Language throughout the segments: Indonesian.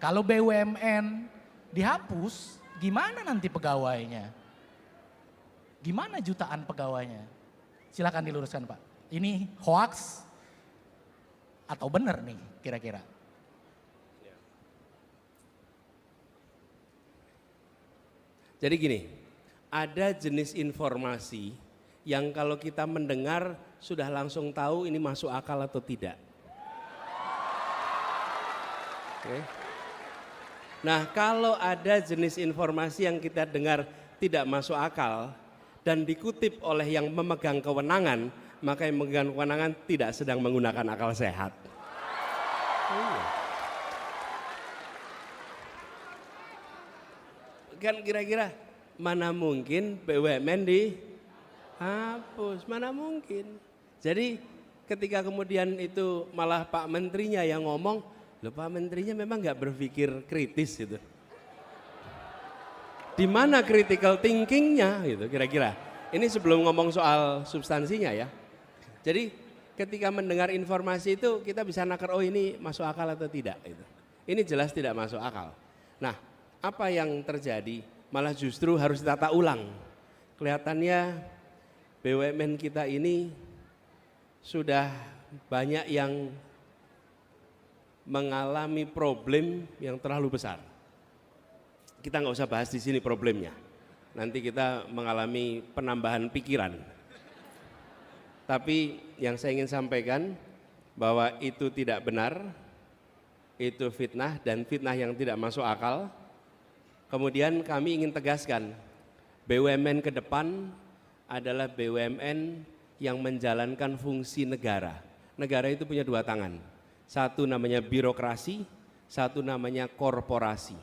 Kalau BUMN dihapus, gimana nanti pegawainya? Gimana jutaan pegawainya? Silakan diluruskan Pak. Ini hoax atau benar nih kira-kira? Jadi gini, ada jenis informasi yang kalau kita mendengar sudah langsung tahu ini masuk akal atau tidak. Oke. Nah, kalau ada jenis informasi yang kita dengar tidak masuk akal dan dikutip oleh yang memegang kewenangan, maka yang memegang kewenangan tidak sedang menggunakan akal sehat. Kan kira-kira mana mungkin BUMN dihapus, mana mungkin. Jadi ketika kemudian itu malah Pak Menterinya yang ngomong, loh Pak Menterinya memang nggak berpikir kritis gitu. Di mana critical thinkingnya gitu kira-kira. Ini sebelum ngomong soal substansinya ya. Jadi ketika mendengar informasi itu kita bisa nakar, oh ini masuk akal atau tidak gitu. Ini jelas tidak masuk akal. Nah, apa yang terjadi? Malah justru harus ditata ulang. Kelihatannya BUMN kita ini sudah banyak yang mengalami problem yang terlalu besar. Kita nggak usah bahas di sini problemnya. Nanti kita mengalami penambahan pikiran. Tapi yang saya ingin sampaikan bahwa itu tidak benar, itu fitnah dan fitnah yang tidak masuk akal. Kemudian kami ingin tegaskan, BUMN ke depan adalah BUMN yang menjalankan fungsi negara. Negara itu punya dua tangan, satu namanya birokrasi, satu namanya korporasi.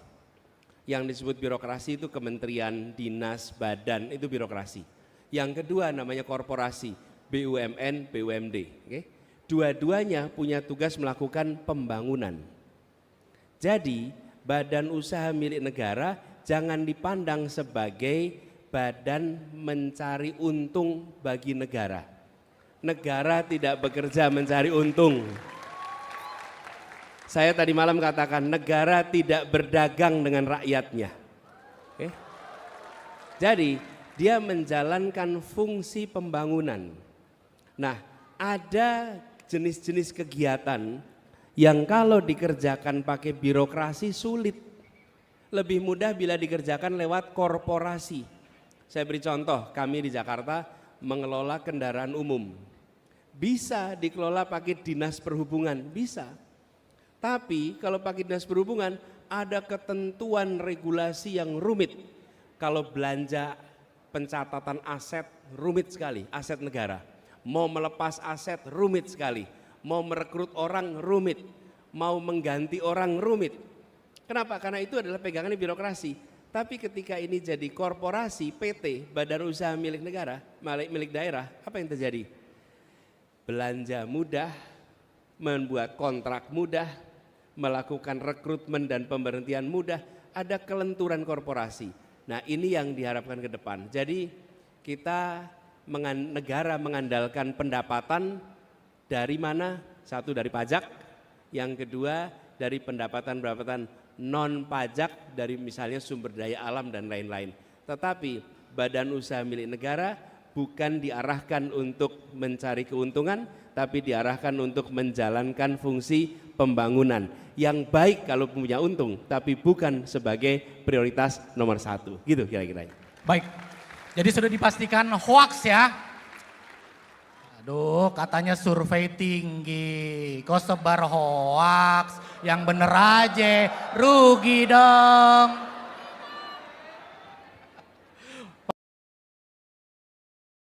Yang disebut birokrasi itu kementerian, dinas, badan, itu birokrasi. Yang kedua namanya korporasi, BUMN, BUMD. Okay? Dua-duanya punya tugas melakukan pembangunan. Jadi badan usaha milik negara jangan dipandang sebagai badan mencari untung bagi negara. Negara tidak bekerja mencari untung. Saya tadi malam katakan negara tidak berdagang dengan rakyatnya. Oke? Jadi dia menjalankan fungsi pembangunan. Nah, ada jenis-jenis kegiatan yang kalau dikerjakan pakai birokrasi sulit. Lebih mudah bila dikerjakan lewat korporasi. Saya beri contoh, kami di Jakarta mengelola kendaraan umum. Bisa dikelola pakai dinas perhubungan, bisa. Tapi kalau pakai dinas perhubungan ada ketentuan regulasi yang rumit. Kalau belanja pencatatan aset rumit sekali, aset negara. Mau melepas aset rumit sekali. Mau merekrut orang rumit, mau mengganti orang rumit. Kenapa? Karena itu adalah pegangan birokrasi. Tapi ketika ini jadi korporasi, PT, badan usaha milik negara, milik daerah, apa yang terjadi? Belanja mudah, membuat kontrak mudah, melakukan rekrutmen dan pemberhentian mudah, ada kelenturan korporasi. Nah ini yang diharapkan ke depan. Jadi kita negara mengandalkan pendapatan dari mana? Satu dari pajak, yang kedua dari pendapatan non pajak dari misalnya sumber daya alam dan lain-lain. Tetapi badan usaha milik negara bukan diarahkan untuk mencari keuntungan, tapi diarahkan untuk menjalankan fungsi pembangunan yang baik kalau punya untung, tapi bukan sebagai prioritas nomor satu. Gitu kira-kira. Baik, jadi sudah dipastikan hoax ya. Aduh, katanya survei tinggi, kok sebar hoax, yang bener aja, rugi dong.